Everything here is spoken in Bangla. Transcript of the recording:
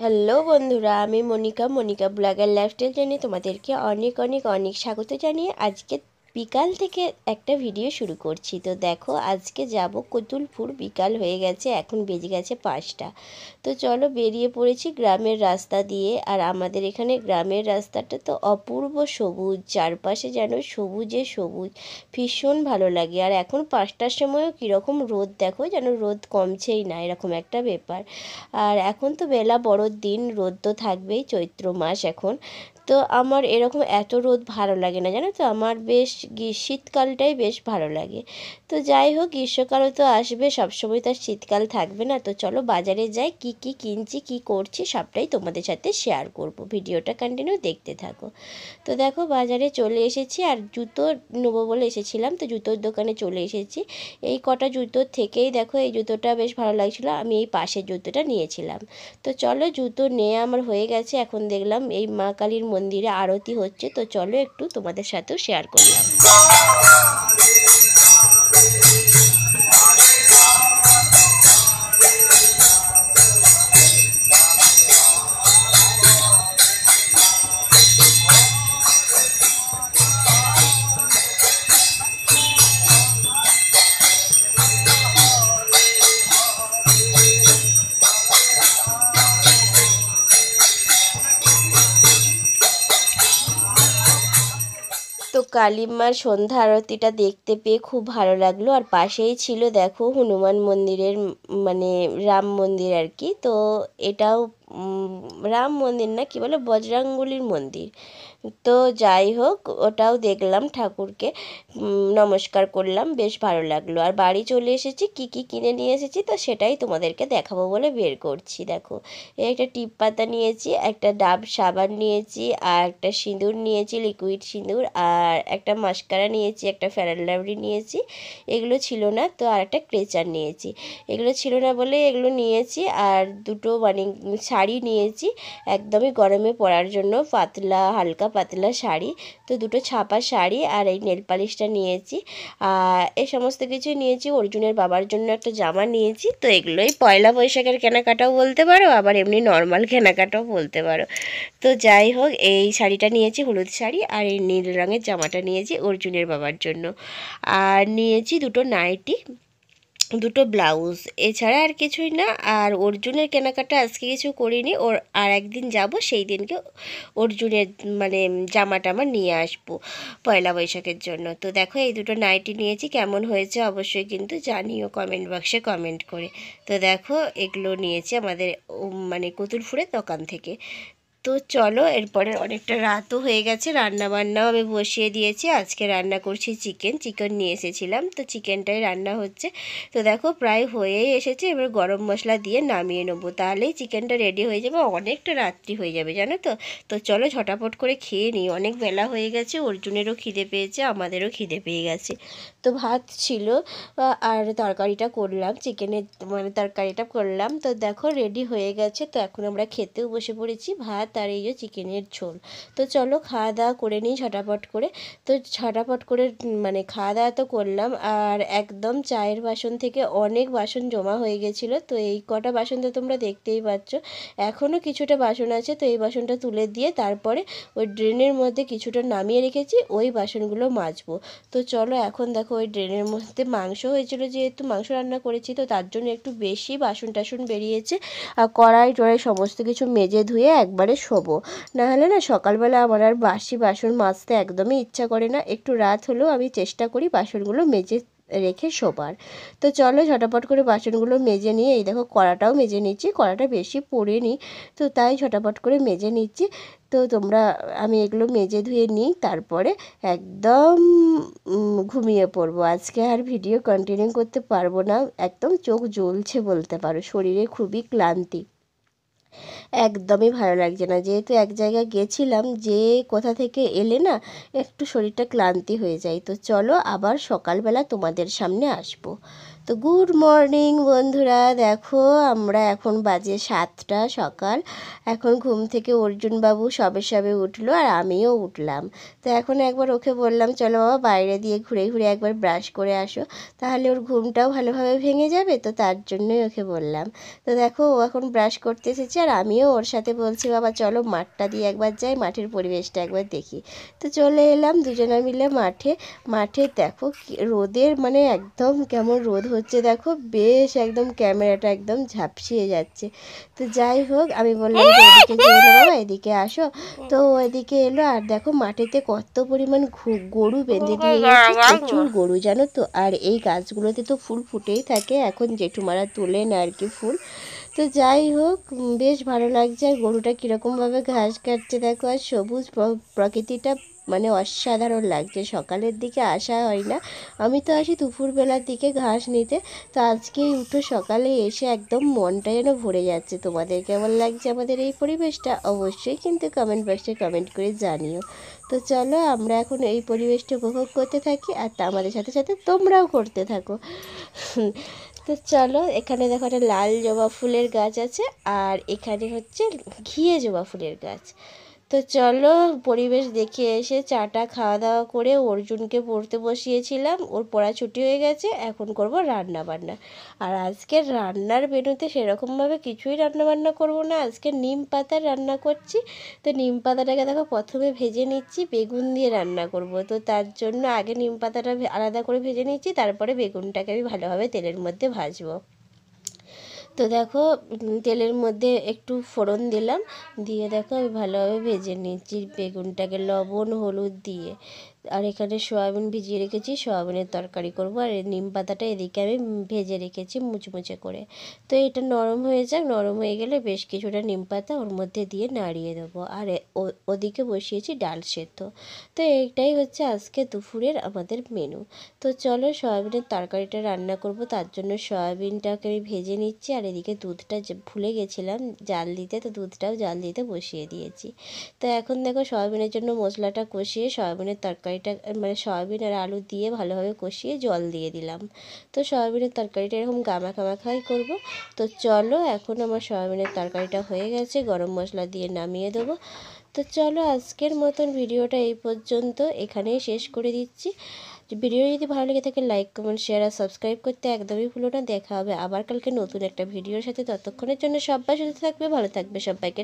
হ্যালো বন্ধুরা, আমি মনিকা ব্লগার লাইফস্টাইল জানিয়ে তোমাদেরকে অনেক অনেক অনেক স্বাগত জানিয়ে আজকে বিকাল থেকে একটা ভিডিও শুরু করছি। তো দেখো, আজকে যাব কতুলপুর। বিকাল হয়ে গেছে, এখন বেজে গেছে 5টা। তো চলো, বেরিয়ে পড়েছি গ্রামের রাস্তা দিয়ে। আর আমাদের এখানে গ্রামের রাস্তাটা তো অপূর্ব সবুজ, চারপাশে যেন সবুজে সবুজ, ভীষণ ভালো লাগে। আর এখন 5টার সময়ও কীরকম রোদ, দেখো যেন রোদ কমছেই না, এরকম একটা ব্যাপার। আর এখন তো বেলা বড় দিন, রোদ তো থাকবেই, চৈত্র মাস এখন। তো আমার এরকম এত রোদ ভালো লাগে না, জানো তো। আমার বেশ শীতকালটাই বেশ ভালো লাগে। তো যাই হোক, গ্রীষ্মকালও তো আসবে, সবসময় তো আর শীতকাল থাকবে না। তো চলো বাজারে যাই, কি কি কিনছি কি করছি সবটাই তোমাদের সাথে শেয়ার করব। ভিডিওটা কন্টিনিউ দেখতে থাকো। তো দেখো, বাজারে চলে এসেছি আর জুতো নেবো বলে এসেছিলাম, তো জুতোর দোকানে চলে এসেছি। এই কটা জুতোর থেকেই দেখো, এই জুতোটা বেশ ভালো লাগছিলো, আমি এই পাশের জুতোটা নিয়েছিলাম। তো চলো, জুতো নেওয়া আমার হয়ে গেছে। এখন দেখলাম এই মা কালীর মন্দিরে আরতি হচ্ছে, তো চলো একটু তোমাদের সাথেও শেয়ার করলাম। তো কালীমার সন্ধ্যা আরতিটা দেখতে পেয়ে খুব ভালো লাগলো। আর পাশেই ছিল দেখো হনুমান মন্দিরের মানে রাম মন্দির আর কি। তো এটাও রাম মন্দির না, কি বলে, বজরংবলীর মন্দির। তো যাই হোক, ওটাও দেখলাম, ঠাকুরকে নমস্কার করলাম, বেশ ভালো লাগলো। আর বাড়ি চলে এসেছি, কি কি কিনে নিয়ে এসেছি তো সেটাই তোমাদেরকে দেখাবো বলে বের করছি। দেখো, এই একটা টিপ পাতা নিয়েছি, একটা ডাব সাবান নিয়েছি, আর একটা সিঁদুর নিয়েছি, লিকুইড সিঁদুর, আর একটা মাস্কারা নিয়েছি, একটা ফেয়ার লাভলি নিয়েছি। এগুলো ছিল না তো, আর একটা ক্লেচার নিয়েছি। এগুলো ছিল না বলে এগুলো নিয়েছি। আর দুটো মানে শাড়ি নিয়েছি, একদমই গরমে পরার জন্য, পাতলা, হালকা পাতলা শাড়ি। তো দুটো ছাপা শাড়ি আর এই নেল পালিশটা নিয়েছি। আর এই সমস্ত কিছু নিয়েছি। অর্জুনের বাবার জন্য একটা জামা নিয়েছি। তো এগুলোই পয়লা বৈশাখের কেনাকাটাও বলতে পারো, আবার এমনি নর্মাল কেনাকাটাও বলতে পারো। তো যাই হোক, এই শাড়িটা নিয়েছি, হলুদ শাড়ি, আর এই নীল রঙের জামাটা নিয়েছি অর্জুনের বাবার জন্য। আর নিয়েছি দুটো নাইটি, দুটো ব্লাউজ, এছাড়া আর কিছুই না। আর অর্জুনের কেনাকাটা আজকে কিছু করিনি, ওর আর একদিন যাব, সেই দিনকে অর্জুনের মানে জামা টামা নিয়ে আসবো পয়লা বৈশাখের জন্য। তো দেখো, এই দুটো নাইটি নিয়েছি, কেমন হয়েছে অবশ্যই কিন্তু জানিও কমেন্ট বক্সে কমেন্ট করে। তো দেখো, এগুলো নিয়েছি আমাদের মানে কতুলপুরের দোকান থেকে। তো চলো, এরপরে অনেকটা রাতও হয়ে গেছে, রান্না বান্নাও আমি বসিয়ে দিয়েছি। আজকে রান্না করছি চিকেন নিয়ে এসেছিলাম, তো চিকেনটাই রান্না হচ্ছে। তো দেখো, প্রায় হয়েই এসেছে, এবার গরম মশলা দিয়ে নামিয়ে নেবো, তাহলেই চিকেনটা রেডি হয়ে যাবে। অনেকটা রাত্রি হয়ে যাবে জানো তো। তো চলো ঝটাপট করে খেয়ে নিই, অনেক বেলা হয়ে গেছে, অর্জুনেরও খিদে পেয়েছে, আমাদেরও খিদে পেয়ে গেছে। তো ভাত ছিল আর তরকারিটা করলাম, চিকেনের মানে তরকারিটা করলাম। তো দেখো রেডি হয়ে গেছে, তো এখন আমরা খেতেও বসে পড়েছি, ভাত আর এই যে চিকেনের ঝোল। তো চলো খাওয়া দাওয়া করে নিই ঝটাপট করে। তো ঝটাপট করে মানে খাওয়া দাওয়া তো করলাম। আর একদম চায়ের বাসন থেকে অনেক বাসন জমা হয়ে গেছিলো, তো এই কটা বাসন তো তোমরা দেখতেই পাচ্ছ। এখনও কিছুটা বাসন আছে, তো এই বাসনটা তুলে দিয়ে তারপরে ওই ড্রেনের মধ্যে কিছুটা নামিয়ে রেখেছি, ওই বাসনগুলো মাজবো। তো চলো, এখন দেখো ওই ড্রেনের মধ্যে মাংস হয়েছিল, যেহেতু মাংস রান্না করেছি, তো তার জন্য একটু বেশি বাসন টাসন বেরিয়েছে। আর কড়াই টড়াই সমস্ত কিছু মেজে ধুয়ে একবারে শোবো, নাহলে না সকালবেলা আমার আর বাসি বাসন মাজতে একদমই ইচ্ছা করে না। একটু রাত হলেও আমি চেষ্টা করি বাসনগুলো মেজে রেখে শোবার। তো চলো ঝটাপট করে বাসনগুলো মেজে নিয়ে, এই দেখো কড়াটাও মেজে নিচ্ছি, কড়াটা বেশি পড়েনি, তো তাই ঝটাপট করে মেজে নিচ্ছি। তো তোমরা, আমি এগুলো মেজে ধুয়ে নিই, তারপরে একদম ঘুমিয়ে পড়বো। আজকে আর ভিডিও কন্টিনিউ করতে পারবো না, একদম চোখ জ্বলছে বলতে পারো, শরীরে খুবই ক্লান্তি, একদমই ভালো লাগছে না। যেহেতু এক জায়গায় গেছিলাম, যে কোথা থেকে এলে না একটু শরীরটা ক্লান্তি হয়ে যায়। তো চলো আবার সকালবেলা তোমাদের সামনে আসবো। তো গুড মর্নিং বন্ধুরা, দেখো আমরা এখন বাজে 7টা সকাল। এখন ঘুম থেকে অর্জুনবাবু সবে সবে উঠলো আর আমিও উঠলাম। তো এখন একবার ওকে বললাম চলো বাবা বাইরে দিয়ে ঘুরে ঘুরে একবার ব্রাশ করে আসো, তাহলে ওর ঘুমটাও ভালোভাবে ভেঙে যাবে। তো তার জন্যই ওকে বললাম। তো দেখো ও এখন ব্রাশ করতে এসেছে আর আমিও ওর সাথে বলছি বাবা চলো মাঠটা দিয়ে একবার যাই, মাঠের পরিবেশটা একবার দেখি। তো চলে এলাম দুজনে মিলে মাঠে। মাঠে দেখো রোদের মানে একদম কেমন রোদ হচ্ছে, দেখো বেশ একদম ক্যামেরাটা একদম ঝাপসিয়ে যাচ্ছে। তো যাই হোক আমি বললাম যে এদিকে যেও না বাবা, এদিকে আসো। তো ও এদিকে এলো আর দেখো মাঠেতে কত পরিমাণ গরু বেঁধে দিয়ে গেছে, প্রচুর গরু জানো তো। আর এই গাছগুলোতে তো ফুল ফুটেই থাকে, এখন জেঠুমারা তোলেন আর কি ফুল। তো যাই হোক বেশ ভালো লাগছে। আর গরুটা কীরকমভাবে ঘাস কাটছে দেখো, আর সবুজ প্রকৃতিটা মানে অসাধারণ লাগছে। সকালের দিকে আসা হয় না, আমি তো আসি দুপুরবেলার দিকে ঘাস নিতে। তো আজকেই উঠো সকালে এসে একদম মনটা যেন ভরে যাচ্ছে। তোমাদের কেমন লাগছে আমাদের এই পরিবেশটা অবশ্যই কিন্তু কমেন্ট বক্সে কমেন্ট করে জানিও। তো চলো আমরা এখন এই পরিবেশটা উপভোগ করতে থাকি আর তা আমাদের সাথে সাথে তোমরাও করতে থাকো। তো চলো এখানে দেখো একটা লাল জবা ফুলের গাছ আছে আর এখানে হচ্ছে ঘিয়ে জবা ফুলের গাছ। তো চলো পরিবেশ দেখে এসে চাটা খাওয়া দাওয়া করে অর্জুনকে পড়তে বসিয়েছিলাম, ওর পড়া ছুটি হয়ে গেছে, এখন করব রান্না বান্না। আর আজকের রান্নার মেনুতে সেরকমভাবে কিছুই রান্না বান্না করব না, আজকে নিম পাতার রান্না করছি। তো নিম পাতাটাকে দেখো প্রথমে ভেজে নিচ্ছি, বেগুন দিয়ে রান্না করব। তো তার জন্য আগে নিম পাতাটা আলাদা করে ভেজে নিচ্ছি, তারপরে বেগুনটাকে আমি ভালোভাবে তেলের মধ্যে ভাজবো। তো দেখো তেলের মধ্যে একটু ফোড়ন দিলাম, দিয়ে দেখো আমি ভালোভাবে ভেজে নিচ্ছি বেগুনটাকে লবণ হলুদ দিয়ে। আর এখানে সয়াবিন ভিজিয়ে রেখেছি, সয়াবিনের তরকারি করব। আর নিম পাতাটা এদিকে আমি ভেজে রেখেছি মুচমুচে করে। তো এটা নরম হয়ে যাক, নরম হয়ে গেলে বেশ কিছুটা নিম পাতা ওর মধ্যে দিয়ে নাড়িয়ে দেবো। আর ওদিকে বসিয়েছি ডাল সেদ্ধ। তো এইটাই হচ্ছে আজকে দুপুরের আমাদের মেনু। তো চলো সয়াবিনের তরকারিটা রান্না করব, তার জন্য সয়াবিনটাকে আমি ভেজে নিচ্ছি। আর এদিকে দুধটা ভুলে গেছিলাম জাল দিতে, তো দুধটাও জাল দিতে বসিয়ে দিয়েছি। তো এখন দেখো সয়াবিনের জন্য মশলাটা কষিয়ে সয়াবিনের তরকারিটা মানে সয়াবিন আর আলু দিয়ে ভালোভাবে কষিয়ে জল দিয়ে দিলাম। তো সয়াবিনের তরকারিটা এরকম গামাখাই করব। তো চলো এখন আমার সয়াবিনের তরকারিটা হয়ে গেছে, গরম মশলা দিয়ে নামিয়ে দেবো। তো চলো আজকের মতন ভিডিওটা এই পর্যন্ত, এখানেই শেষ করে দিচ্ছি। ভিডিও যদি ভালো লেগে থাকে লাইক কমেন্ট শেয়ার আর সাবস্ক্রাইব করতে একদমই ভুলো না। দেখা হবে আবার কালকে নতুন একটা ভিডিওর সাথে, ততক্ষণের জন্য সবাই সুস্থ থাকবে, ভালো থাকবে সবাইকে।